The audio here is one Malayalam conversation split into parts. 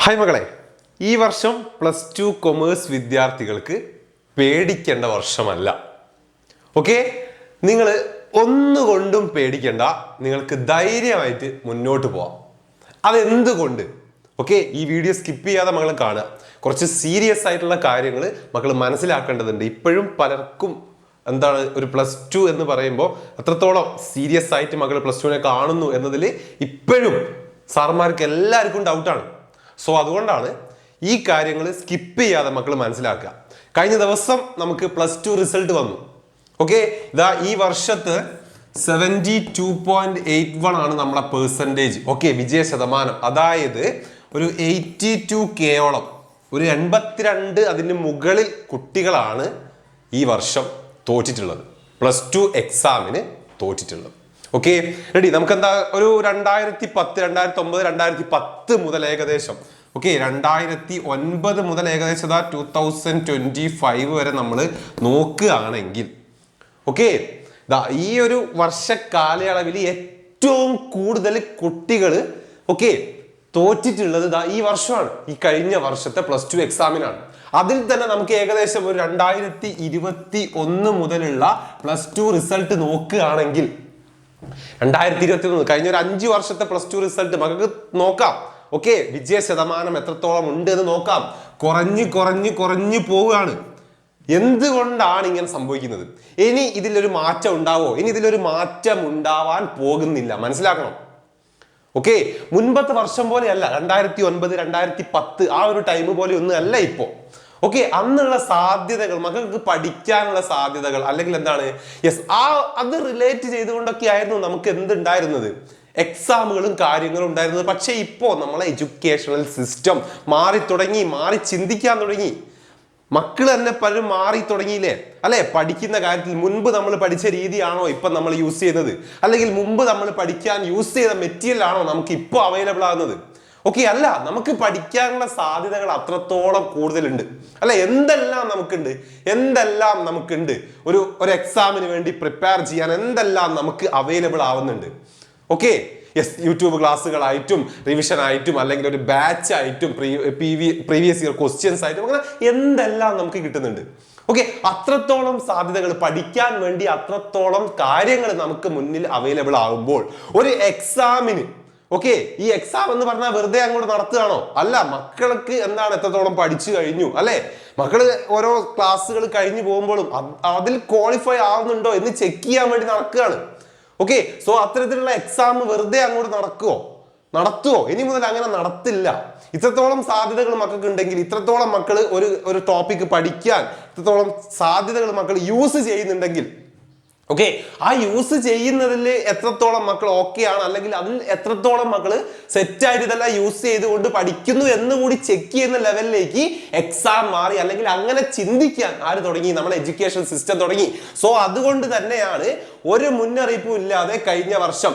ഹായ് മകളെ, ഈ വർഷം +2 കൊമേഴ്സ് വിദ്യാർത്ഥികൾക്ക് പേടിക്കേണ്ട വർഷമല്ല. ഓക്കെ, നിങ്ങൾ ഒന്നുകൊണ്ടും പേടിക്കേണ്ട. നിങ്ങൾക്ക് ധൈര്യമായിട്ട് മുന്നോട്ട് പോവാം. അതെന്തുകൊണ്ട്? ഓക്കെ, ഈ വീഡിയോ സ്കിപ്പ് ചെയ്യാതെ മകൾ കാണുക. കുറച്ച് സീരിയസ് ആയിട്ടുള്ള കാര്യങ്ങൾ മക്കൾ മനസ്സിലാക്കേണ്ടതുണ്ട്. ഇപ്പോഴും പലർക്കും എന്താണ് ഒരു +2 എന്ന് പറയുമ്പോൾ എത്രത്തോളം സീരിയസ് ആയിട്ട് മകൾ +2നെ കാണുന്നു എന്നതിൽ ഇപ്പോഴും സാർമാർക്ക് എല്ലാവർക്കും ഡൗട്ടാണ്. സോ അതുകൊണ്ടാണ് ഈ കാര്യങ്ങൾ സ്കിപ്പ് ചെയ്യാതെ മക്കൾ മനസ്സിലാക്കുക. കഴിഞ്ഞ ദിവസം നമുക്ക് +2 റിസൾട്ട് വന്നു. ഓക്കെ, ഇതാ ഈ വർഷത്ത് 72.81 ആണ് നമ്മളെ പെർസെൻറ്റേജ്. ഓക്കെ, വിജയ ശതമാനം. അതായത് ഒരു 82Kയോളം, ഒരു 82 അതിന് മുകളിൽ കുട്ടികളാണ് ഈ വർഷം തോറ്റിട്ടുള്ളത്, +2 എക്സാമിന് തോറ്റിട്ടുള്ളത്. Okay, ready? നമുക്ക് എന്താ ഒരു 2010, 2009, 2010 മുതൽ ഏകദേശം 2009 മുതൽ ഏകദേശം 2025 വരെ നമ്മൾ നോക്കുകയാണെങ്കിൽ ഈ ഒരു വർഷ കാലയളവിൽ ഏറ്റവും കൂടുതൽ കുട്ടികൾ തോറ്റിട്ടുള്ളത് ഈ വർഷമാണ്. ഈ കഴിഞ്ഞ വർഷത്തെ +2 എക്സാമിനാണ്. അതിൽ തന്നെ നമുക്ക് ഏകദേശം ഒരു 2021 മുതലുള്ള +2 റിസൾട്ട് നോക്കുകയാണെങ്കിൽ 2021 കഴിഞ്ഞ ഒരു 5 വർഷത്തെ +2 റിസൾട്ട് നമുക്ക് നോക്കാം. ഓക്കെ, വിജയ ശതമാനം എത്രത്തോളം ഉണ്ട് എന്ന് നോക്കാം. കുറഞ്ഞു പോവുകയാണ്. എന്തുകൊണ്ടാണ് ഇങ്ങനെ സംഭവിക്കുന്നത്? ഇനി ഇതിലൊരു മാറ്റം ഉണ്ടാവോ? ഇനി ഇതിലൊരു മാറ്റം ഉണ്ടാവാൻ പോകുന്നില്ല. മനസ്സിലാക്കണം. ഓക്കെ, മുൻപത്തെ വർഷം പോലെയല്ല. 2009, 2010 ആ ഒരു ടൈം പോലെ ഒന്നും അല്ല ഇപ്പോ. ഓക്കെ, അന്നുള്ള സാധ്യതകൾ, മക്കൾക്ക് പഠിക്കാനുള്ള സാധ്യതകൾ, അല്ലെങ്കിൽ എന്താണ് അത് റിലേറ്റ് ചെയ്തുകൊണ്ടൊക്കെ ആയിരുന്നു നമുക്ക് എന്തുണ്ടായിരുന്നത്, എക്സാമുകളും കാര്യങ്ങളും ഉണ്ടായിരുന്നത്. പക്ഷെ ഇപ്പോ നമ്മളെ എഡ്യൂക്കേഷണൽ സിസ്റ്റം മാറി ചിന്തിക്കാൻ തുടങ്ങി. മക്കൾ തന്നെ പലരും മാറി തുടങ്ങിയില്ലേ അല്ലെ? പഠിക്കുന്ന കാര്യത്തിൽ മുൻപ് നമ്മൾ പഠിച്ച രീതിയാണോ ഇപ്പൊ നമ്മൾ യൂസ് ചെയ്യുന്നത്? അല്ലെങ്കിൽ മുമ്പ് നമ്മൾ പഠിക്കാൻ യൂസ് ചെയ്ത മെറ്റീരിയൽ ആണോ നമുക്ക് ഇപ്പോൾ അവൈലബിൾ ആകുന്നത്? ഓക്കെ, അല്ല, നമുക്ക് പഠിക്കാനുള്ള സാധ്യതകൾ അത്രത്തോളം കൂടുതലുണ്ട് അല്ലെ? എന്തെല്ലാം നമുക്കുണ്ട് ഒരു എക്സാമിന് വേണ്ടി പ്രിപ്പയർ ചെയ്യാൻ എന്തെല്ലാം നമുക്ക് അവൈലബിൾ ആവുന്നുണ്ട്. ഓക്കെ, യൂട്യൂബ് ക്ലാസ്സുകളായിട്ടും റിവിഷൻ ആയിട്ടും അല്ലെങ്കിൽ ഒരു ബാച്ച് ആയിട്ടും പ്രീവിയസ് ഇയർ ക്വസ്റ്റ്യൻസ് ആയിട്ടും അങ്ങനെ എന്തെല്ലാം നമുക്ക് കിട്ടുന്നുണ്ട്. ഓക്കെ, അത്രത്തോളം സാധ്യതകൾ, പഠിക്കാൻ വേണ്ടി അത്രത്തോളം കാര്യങ്ങൾ നമുക്ക് മുന്നിൽ അവൈലബിൾ ആകുമ്പോൾ ഒരു എക്സാമിന് ഈ എക്സാം എന്ന് പറഞ്ഞാൽ വെറുതെ അങ്ങോട്ട് നടത്തുകയാണോ? അല്ല, മക്കൾക്ക് എന്താണ് എത്രത്തോളം പഠിച്ചു കഴിഞ്ഞു അല്ലെ? മക്കള് ഓരോ ക്ലാസ്സുകൾ കഴിഞ്ഞു പോകുമ്പോഴും അതിൽ ക്വാളിഫൈ ആവുന്നുണ്ടോ എന്ന് ചെക്ക് ചെയ്യാൻ വേണ്ടി നടക്കുകയാണ്. ഓക്കെ, സോ അത്തരത്തിലുള്ള എക്സാം വെറുതെ അങ്ങോട്ട് നടത്തുവോ? ഇനി മുതൽ അങ്ങനെ നടത്തില്ല. ഇത്രത്തോളം സാധ്യതകൾ മക്കൾക്ക് ഉണ്ടെങ്കിൽ, ഇത്രത്തോളം മക്കൾ ഒരു ടോപ്പിക്ക് പഠിക്കാൻ ഇത്രത്തോളം സാധ്യതകൾ മക്കൾ യൂസ് ചെയ്യുന്നുണ്ടെങ്കിൽ, ഓക്കെ, ആ യൂസ് ചെയ്യുന്നതിൽ എത്രത്തോളം മക്കൾ ആണ്, അല്ലെങ്കിൽ അതിൽ എത്രത്തോളം മക്കള് സെറ്റായിട്ട് ഇതെല്ലാം യൂസ് ചെയ്തുകൊണ്ട് പഠിക്കുന്നു എന്ന് കൂടി ചെക്ക് ചെയ്യുന്ന ലെവലിലേക്ക് എക്സാം മാറി. അല്ലെങ്കിൽ അങ്ങനെ ചിന്തിക്കാൻ ആര് തുടങ്ങി? നമ്മുടെ എഡ്യൂക്കേഷൻ സിസ്റ്റം തുടങ്ങി. സോ അതുകൊണ്ട് തന്നെയാണ് ഒരു മുന്നറിയിപ്പും ഇല്ലാതെ കഴിഞ്ഞ വർഷം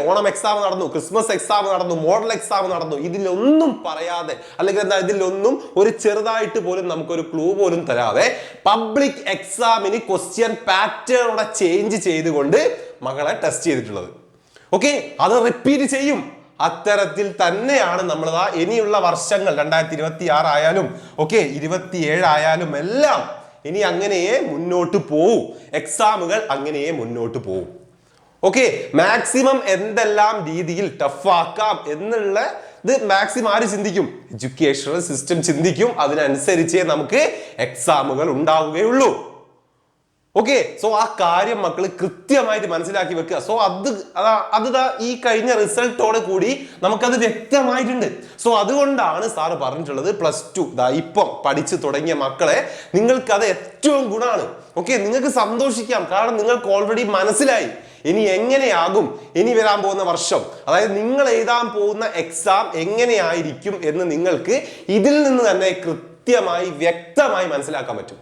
ഓണം എക്സാം നടന്നു, ക്രിസ്മസ് എക്സാം നടന്നു, മോഡൽ എക്സാം നടന്നു. ഇതിലൊന്നും പറയാതെ, അല്ലെങ്കിൽ എന്താ, ഇതിലൊന്നും ഒരു ചെറുതായിട്ട് പോലും നമുക്കൊരു ക്ലൂ പോലും തരാതെ പബ്ലിക് എക്സാമിന് ക്വസ്റ്റ്യൻ പാറ്റേണോടെ ചേഞ്ച് ചെയ്തുകൊണ്ട് മകളെ ടെസ്റ്റ് ചെയ്തിട്ടുള്ളത്. ഓക്കെ, അത് റിപ്പീറ്റ് ചെയ്യും. അത്തരത്തിൽ തന്നെയാണ് നമ്മൾ ഇനിയുള്ള വർഷങ്ങൾ 2026 ആയാലും 27 ആയാലും എല്ലാം ഇനി അങ്ങനെയേ മുന്നോട്ട് പോവും. എക്സാമുകൾ അങ്ങനെയേ മുന്നോട്ട് പോവും. ഓക്കെ, മാക്സിമം എന്തെല്ലാം രീതിയിൽ ടഫാക്കാം എന്നുള്ള ഇത് മാക്സിമം ആര് ചിന്തിക്കും? എഡ്യൂക്കേഷണൽ സിസ്റ്റം ചിന്തിക്കും. അതിനനുസരിച്ചേ നമുക്ക് എക്സാമുകൾ ഉണ്ടാവുകയുള്ളൂ. ഓക്കെ, സോ ആ കാര്യം മക്കൾ കൃത്യമായിട്ട് മനസ്സിലാക്കി വെക്കുക. സോ അത് ഈ കഴിഞ്ഞ റിസൾട്ടോട് കൂടി നമുക്കത് വ്യക്തമായിട്ടുണ്ട്. സോ അതുകൊണ്ടാണ് സാറ് പറഞ്ഞിട്ടുള്ളത് +2 ഇപ്പം പഠിച്ചു തുടങ്ങിയ മക്കളെ നിങ്ങൾക്ക് അത് ഏറ്റവും ഗുണമാണ്. ഓക്കെ, നിങ്ങൾക്ക് സന്തോഷിക്കാം. കാരണം നിങ്ങൾക്ക് ഓൾറെഡി മനസ്സിലായി ഇനി എങ്ങനെയാകും ഇനി വരാൻ പോകുന്ന വർഷം, അതായത് നിങ്ങൾ എഴുതാൻ പോകുന്ന എക്സാം എങ്ങനെയായിരിക്കും എന്ന് നിങ്ങൾക്ക് ഇതിൽ നിന്ന് തന്നെ കൃത്യമായി വ്യക്തമായി മനസ്സിലാക്കാൻ പറ്റും.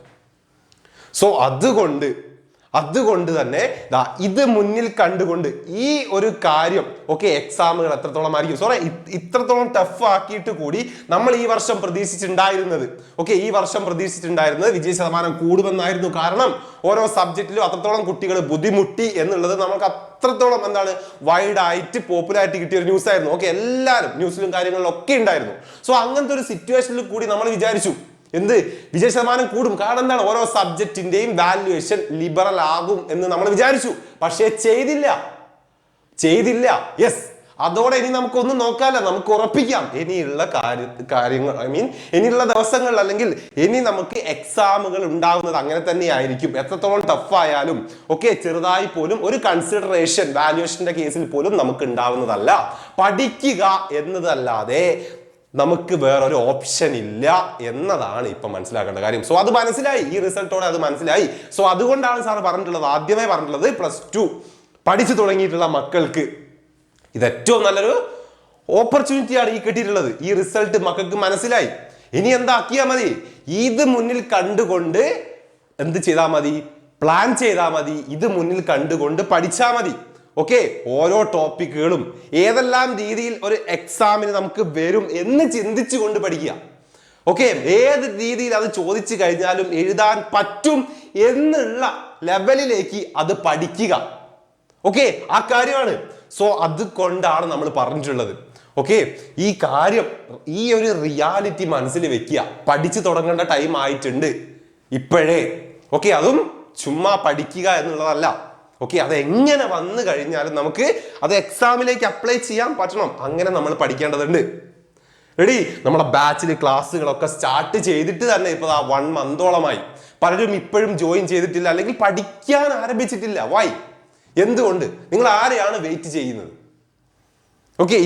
സോ അതുകൊണ്ട് അതുകൊണ്ട് തന്നെ ഇത് മുന്നിൽ കണ്ടുകൊണ്ട് ഈ ഒരു കാര്യം എക്സാമുകൾ എത്രത്തോളം ആയിരിക്കും ഇത്രത്തോളം ടഫ് ആക്കിയിട്ട് കൂടി നമ്മൾ ഈ വർഷം പ്രതീക്ഷിച്ചിട്ടുണ്ടായിരുന്നത് ഈ വർഷം പ്രതീക്ഷിച്ചിട്ടുണ്ടായിരുന്നത് വിജയ ശതമാനം കൂടുമെന്നായിരുന്നു. കാരണം ഓരോ സബ്ജക്റ്റിലും അത്രത്തോളം കുട്ടികൾ ബുദ്ധിമുട്ടി എന്നുള്ളത് നമുക്ക് അത്രത്തോളം വൈഡ് ആയിട്ട് പോപ്പുലാരിറ്റി കിട്ടിയ ഒരു ന്യൂസ് ആയിരുന്നു. എല്ലാവരും ന്യൂസിലും കാര്യങ്ങളിലും ഒക്കെ ഉണ്ടായിരുന്നു. സോ അങ്ങനത്തെ ഒരു സിറ്റുവേഷനിൽ കൂടി നമ്മൾ വിചാരിച്ചു വിജയ ശതമാനം കൂടും. കാരണം എന്താണ്, ഓരോ സബ്ജക്റ്റിന്റെയും വാല്യുവേഷൻ ലിബറൽ ആകും എന്ന് നമ്മൾ വിചാരിച്ചു. പക്ഷേ ചെയ്തില്ല. യെസ്, അതോടെ ഇനി നമുക്കൊന്നും നോക്കാല്ല, നമുക്ക് ഉറപ്പിക്കാം ഇനിയുള്ള കാര്യങ്ങൾ ഇനിയുള്ള ദിവസങ്ങളിൽ അല്ലെങ്കിൽ ഇനി നമുക്ക് എക്സാമുകൾ ഉണ്ടാകുന്നത് അങ്ങനെ തന്നെ ആയിരിക്കും. എത്രത്തോളം ടഫ് ആയാലും ചെറുതായി പോലും ഒരു കൺസിഡറേഷൻ വാല്യുവേഷന്റെ കേസിൽ പോലും നമുക്ക് ഉണ്ടാവുന്നതല്ല. പഠിക്കുക എന്നതല്ലാതെ നമുക്ക് വേറൊരു ഓപ്ഷൻ ഇല്ല എന്നതാണ് ഇപ്പൊ മനസ്സിലാക്കേണ്ട കാര്യം. സോ അത് മനസ്സിലായി, ഈ റിസൾട്ടോടെ അത് മനസ്സിലായി. സോ അതുകൊണ്ടാണ് സാർ പറഞ്ഞിട്ടുള്ളത്, ആദ്യമേ പറഞ്ഞിട്ടുള്ളത് +2 പഠിച്ചു തുടങ്ങിയിട്ടുള്ള മക്കൾക്ക് ഇത് ഏറ്റവും നല്ലൊരു ഓപ്പർച്യൂണിറ്റിയാണ് ഈ കിട്ടിയിട്ടുള്ളത്. ഈ റിസൾട്ട് മക്കൾക്ക് മനസ്സിലായി. ഇനി എന്താക്കിയാൽ മതി, ഇത് മുന്നിൽ കണ്ടുകൊണ്ട് എന്ത് ചെയ്താൽ മതി, പ്ലാൻ ചെയ്താൽ മതി. ഇത് മുന്നിൽ കണ്ടുകൊണ്ട് പഠിച്ചാൽ മതി. ഓരോ ടോപ്പിക്കുകളും ഏതെല്ലാം രീതിയിൽ ഒരു എക്സാമിന് നമുക്ക് വരും എന്ന് ചിന്തിച്ചുകൊണ്ട് പഠിക്കുക. ഏത് രീതിയിൽ അത് ചോദിച്ചു കഴിഞ്ഞാലും എഴുതാൻ പറ്റും എന്നുള്ള ലെവലിലേക്ക് അത് പഠിക്കുക. ആ കാര്യമാണ്. സോ അതുകൊണ്ടാണ് നമ്മൾ പറഞ്ഞിട്ടുള്ളത്. ഈ കാര്യം, ഈ ഒരു റിയാലിറ്റി മനസ്സിൽ വെക്കുക. പഠിച്ചു തുടങ്ങേണ്ട ടൈം ആയിട്ടുണ്ട് ഇപ്പോഴേ. അതും ചുമ്മാ പഠിക്കുക എന്നുള്ളതല്ല. അതെങ്ങനെ വന്നു കഴിഞ്ഞാലും നമുക്ക് അത് എക്സാമിലേക്ക് അപ്ലൈ ചെയ്യാൻ പറ്റണം. അങ്ങനെ നമ്മൾ പഠിക്കേണ്ടതുണ്ട്. റെഡി? നമ്മുടെ ബാച്ചിൽ ക്ലാസ്സുകളൊക്കെ സ്റ്റാർട്ട് ചെയ്തിട്ട് തന്നെ ഇപ്പൊ 1 മന്തോളമായി. പലരും ഇപ്പോഴും ജോയിൻ ചെയ്തിട്ടില്ല, അല്ലെങ്കിൽ പഠിക്കാൻ ആരംഭിച്ചിട്ടില്ല. വൈ? എന്തുകൊണ്ട്? നിങ്ങൾ ആരെയാണ് വെയിറ്റ് ചെയ്യുന്നത്?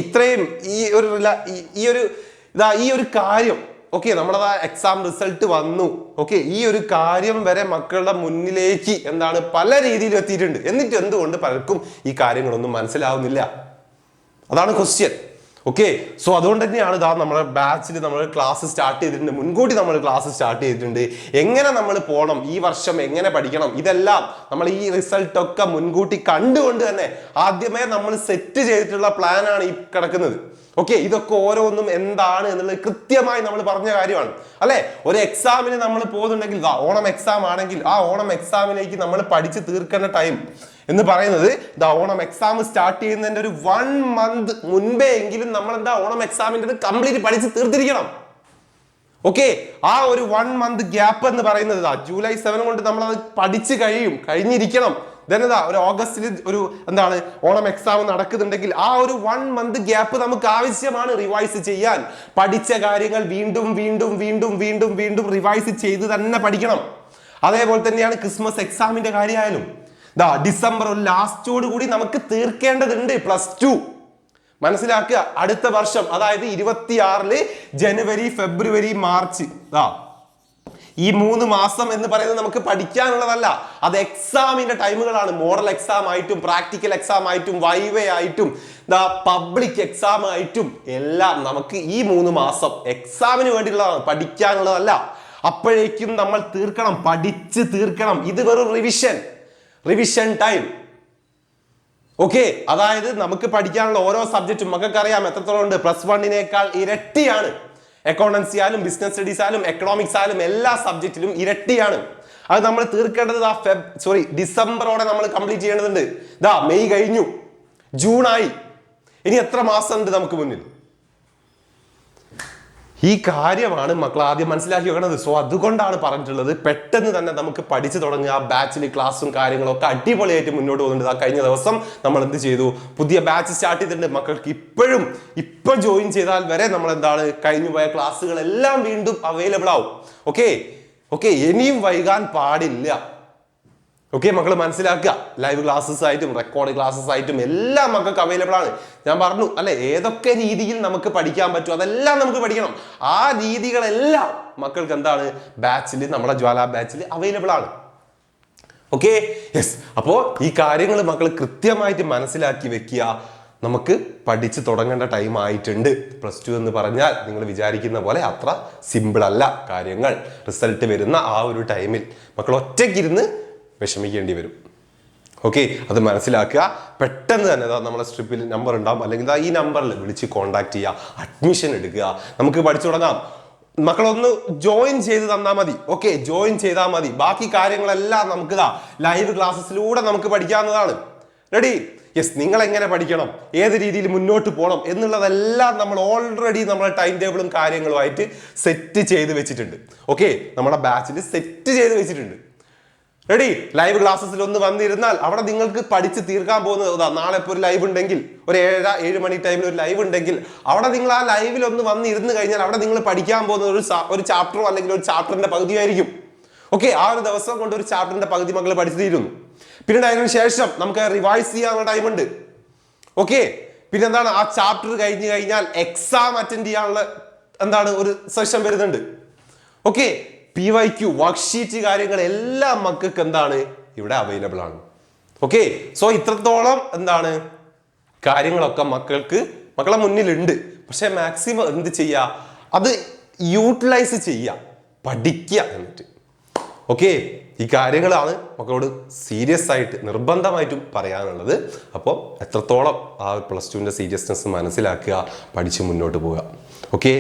ഇത്രയും ഈ ഒരു കാര്യം നമ്മളത് എക്സാം റിസൾട്ട് വന്നു. ഈ ഒരു കാര്യം വരെ മക്കളുടെ മുന്നിലേക്ക് പല രീതിയിൽ എത്തിയിട്ടുണ്ട്. എന്നിട്ട് എന്തുകൊണ്ട് പലർക്കും ഈ കാര്യങ്ങളൊന്നും മനസ്സിലാവുന്നില്ല? അതാണ് ക്വസ്റ്റ്യൻ. സോ അതുകൊണ്ട് തന്നെയാണ് നമ്മുടെ ബാച്ചിൽ നമ്മൾ ക്ലാസ് സ്റ്റാർട്ട് ചെയ്തിട്ടുണ്ട്. മുൻകൂട്ടി നമ്മൾ ക്ലാസ് സ്റ്റാർട്ട് ചെയ്തിട്ടുണ്ട്. എങ്ങനെ നമ്മൾ പോകണം, ഈ വർഷം എങ്ങനെ പഠിക്കണം, ഇതെല്ലാം നമ്മൾ ഈ റിസൾട്ടൊക്കെ മുൻകൂട്ടി കണ്ടുകൊണ്ട് തന്നെ ആദ്യമേ നമ്മൾ സെറ്റ് ചെയ്തിട്ടുള്ള പ്ലാനാണ് ഈ കിടക്കുന്നത്. ഇതൊക്കെ ഓരോന്നും എന്താണ് എന്നുള്ളത് കൃത്യമായി നമ്മൾ പറഞ്ഞ കാര്യമാണ് അല്ലെ. ഒരു എക്സാമിന് നമ്മൾ പോകുന്നുണ്ടെങ്കിൽ, ഓണം എക്സാം ആണെങ്കിൽ ആ ഓണം എക്സാമിലേക്ക് നമ്മൾ പഠിച്ച് തീർക്കേണ്ട ടൈം എന്ന് പറയുന്നത് ഓണം എക്സാം സ്റ്റാർട്ട് ചെയ്യുന്നതിന്റെ ഒരു 1 മന്ത് മുൻപേ എങ്കിലും നമ്മൾ ഓണം എക്സാമിന്റെ കംപ്ലീറ്റ് പഠിച്ച് തീർത്തിരിക്കണം. ആ ഒരു 1 മന്ത് ഗ്യാപ്പ് എന്ന് പറയുന്നത് ജൂലൈ 7 കൊണ്ട് നമ്മൾ അത് പഠിച്ചു കഴിഞ്ഞിരിക്കണം. ഒരു ഓഗസ്റ്റിൽ ഒരു ഓണം എക്സാം നടക്കുന്നുണ്ടെങ്കിൽ ആ ഒരു 1 മന്ത് ഗ്യാപ്പ് നമുക്ക് ആവശ്യമാണ് റിവൈസ് ചെയ്യാൻ. പഠിച്ച കാര്യങ്ങൾ വീണ്ടും വീണ്ടും വീണ്ടും വീണ്ടും വീണ്ടും റിവൈസ് ചെയ്ത് തന്നെ പഠിക്കണം. അതേപോലെ തന്നെയാണ് ക്രിസ്മസ് എക്സാമിന്റെ കാര്യമായാലും ഡിസംബർ ലാസ്റ്റോട് കൂടി നമുക്ക് തീർക്കേണ്ടതുണ്ട് +2. മനസ്സിലാക്കുക. അടുത്ത വർഷം അതായത് 26 ജനുവരി, ഫെബ്രുവരി, മാർച്ച് ഈ 3 മാസം എന്ന് പറയുന്നത് നമുക്ക് പഠിക്കാനുള്ളതല്ല. അത് എക്സാമിന്റെ ടൈമുകളാണ്. മോഡൽ എക്സാം ആയിട്ടും പ്രാക്ടിക്കൽ എക്സാം ആയിട്ടും വൈവേ ആയിട്ടും പബ്ലിക് എക്സാം ആയിട്ടും എല്ലാം നമുക്ക് ഈ 3 മാസം എക്സാമിന് വേണ്ടിയുള്ളതാണ്, പഠിക്കാനുള്ളതല്ല. അപ്പോഴേക്കും നമ്മൾ തീർക്കണം, പഠിച്ച് തീർക്കണം. ഇത് വെറും റിവിഷൻ ടൈം. അതായത് നമുക്ക് പഠിക്കാനുള്ള ഓരോ സബ്ജക്റ്റും മക്കൾക്കറിയാം എത്രത്തോളം ഉണ്ട്. +1 ഇരട്ടിയാണ്. അക്കൗണ്ടൻസി ആയാലും ബിസിനസ് സ്റ്റഡീസ് ആയാലും എക്കണോമിക്സ് ആയാലും എല്ലാ സബ്ജക്റ്റിലും ഇരട്ടിയാണ്. അത് നമ്മൾ തീർക്കേണ്ടത് ഡിസംബറോടെ നമ്മൾ കംപ്ലീറ്റ് ചെയ്യേണ്ടതുണ്ട്. മെയ് കഴിഞ്ഞു, ജൂൺ ആയി, ഇനി എത്ര മാസം ഉണ്ട് നമുക്ക് മുന്നിൽ? ഈ കാര്യമാണ് മക്കൾ ആദ്യം മനസ്സിലാക്കി വെക്കുന്നത്. സോ അതുകൊണ്ടാണ് പറഞ്ഞിട്ടുള്ളത് പെട്ടെന്ന് തന്നെ നമുക്ക് പഠിച്ചു തുടങ്ങുക. ബാച്ചിൽ ക്ലാസ്സും കാര്യങ്ങളൊക്കെ അടിപൊളിയായിട്ട് മുന്നോട്ട് പോകുന്നുണ്ട്. കഴിഞ്ഞ ദിവസം നമ്മൾ എന്ത് ചെയ്തു, പുതിയ ബാച്ച് സ്റ്റാർട്ട് ചെയ്തിട്ടുണ്ട്. മക്കൾക്ക് ഇപ്പൊ ജോയിൻ ചെയ്താൽ വരെ നമ്മൾ കഴിഞ്ഞു പോയ ക്ലാസ്സുകളെല്ലാം വീണ്ടും അവൈലബിൾ ആവും. ഇനിയും വൈകാൻ പാടില്ല. മക്കൾ മനസ്സിലാക്കുക. ലൈവ് ക്ലാസ്സസ് ആയിട്ടും റെക്കോർഡ് ക്ലാസ്സസ് ആയിട്ടും എല്ലാം മക്കൾക്ക് അവൈലബിൾ ആണ്. ഞാൻ പറഞ്ഞു അല്ലെ, ഏതൊക്കെ രീതിയിൽ നമുക്ക് പഠിക്കാൻ പറ്റും അതെല്ലാം നമുക്ക് പഠിക്കണം. ആ രീതികളെല്ലാം മക്കൾക്ക് ബാച്ചിൽ, നമ്മുടെ ജ്വാല ബാച്ചിൽ അവൈലബിൾ ആണ്. യെസ്. അപ്പോ ഈ കാര്യങ്ങൾ മക്കൾ കൃത്യമായിട്ട് മനസ്സിലാക്കി വെക്കുക. നമുക്ക് പഠിച്ചു തുടങ്ങേണ്ട ടൈം ആയിട്ടുണ്ട്. +2 എന്ന് പറഞ്ഞാൽ നിങ്ങൾ വിചാരിക്കുന്ന പോലെ അത്ര സിമ്പിൾ അല്ല കാര്യങ്ങൾ. റിസൾട്ട് വരുന്ന ആ ഒരു ടൈമിൽ മക്കൾ ഒറ്റയ്ക്കിരുന്ന് വിഷമിക്കേണ്ടി വരും. ഓക്കെ, അത് മനസ്സിലാക്കുക. പെട്ടെന്ന് തന്നെ നമ്മളെ സ്ട്രിപ്പിൽ നമ്പർ ഉണ്ടാവും, അല്ലെങ്കിൽ ഈ നമ്പറിൽ വിളിച്ച് കോൺടാക്ട് ചെയ്യുക, അഡ്മിഷൻ എടുക്കുക, നമുക്ക് പഠിച്ചു തുടങ്ങാം. മക്കളൊന്ന് ജോയിൻ ചെയ്ത് തന്നാൽ മതി. ഓക്കെ, ജോയിൻ ചെയ്താൽ മതി. ബാക്കി കാര്യങ്ങളെല്ലാം നമുക്ക് ലൈവ് ക്ലാസ്സസിലൂടെ നമുക്ക് പഠിക്കാവുന്നതാണ്. റെഡി? യെസ്. നിങ്ങൾ എങ്ങനെ പഠിക്കണം, ഏത് രീതിയിൽ മുന്നോട്ട് പോകണം എന്നുള്ളതെല്ലാം നമ്മൾ ഓൾറെഡി നമ്മുടെ ടൈം ടേബിളും കാര്യങ്ങളുമായിട്ട് സെറ്റ് ചെയ്ത് വെച്ചിട്ടുണ്ട്. ഓക്കെ, നമ്മുടെ ബാച്ചിൽ സെറ്റ് ചെയ്ത് വെച്ചിട്ടുണ്ട്. റെഡി? ലൈവ് ക്ലാസ്സസിൽ ഒന്ന് വന്നിരുന്നാൽ അവിടെ നിങ്ങൾക്ക് പഠിച്ച് തീർക്കാൻ പോകുന്നത് നാളെ ഇപ്പോൾ ഒരു ലൈവ് ഉണ്ടെങ്കിൽ, ഒരു 7 മണി ടൈമിൽ ഒരു ലൈവ് ഉണ്ടെങ്കിൽ അവിടെ നിങ്ങൾ ആ ലൈവിൽ ഒന്ന് വന്നിരുന്ന് കഴിഞ്ഞാൽ അവിടെ നിങ്ങൾ പഠിക്കാൻ പോകുന്നത് ഒരു ചാപ്റ്ററോ അല്ലെങ്കിൽ ഒരു ചാപ്റ്ററിന്റെ പകുതിയായിരിക്കും. ഓക്കെ, ആ ഒരു ദിവസം കൊണ്ട് ഒരു ചാപ്റ്ററിന്റെ പകുതി മക്കൾ പഠിച്ചു തീരുന്നു. പിന്നീട് അതിനു ശേഷം നമുക്ക് റിവൈസ് ചെയ്യാനുള്ള ടൈമുണ്ട്. ഓക്കെ, പിന്നെ എന്താണ്, ആ ചാപ്റ്റർ കഴിഞ്ഞു കഴിഞ്ഞാൽ എക്സാം അറ്റൻഡ് ചെയ്യാനുള്ള ഒരു സെഷൻ വരുന്നുണ്ട്. ഓക്കെ, PYQ വർക്ക്ഷീറ്റ് കാര്യങ്ങൾ എല്ലാം മക്കൾക്ക് ഇവിടെ അവൈലബിൾ ആണ്. ഓക്കെ, സോ ഇത്രത്തോളം കാര്യങ്ങളൊക്കെ മക്കളെ മുന്നിലുണ്ട്. പക്ഷെ മാക്സിമം എന്ത് ചെയ്യുക, അത് യൂട്ടിലൈസ് ചെയ്യുക, പഠിക്കുക എന്നിട്ട്. ഓക്കെ, ഈ കാര്യങ്ങളാണ് മക്കളോട് സീരിയസ് ആയിട്ട് നിർബന്ധമായിട്ടും പറയാനുള്ളത്. അപ്പോൾ എത്രത്തോളം ആ +2ന്റെ സീരിയസ്നെസ് മനസ്സിലാക്കുക, പഠിച്ച് മുന്നോട്ട് പോവുക. ഓക്കെ.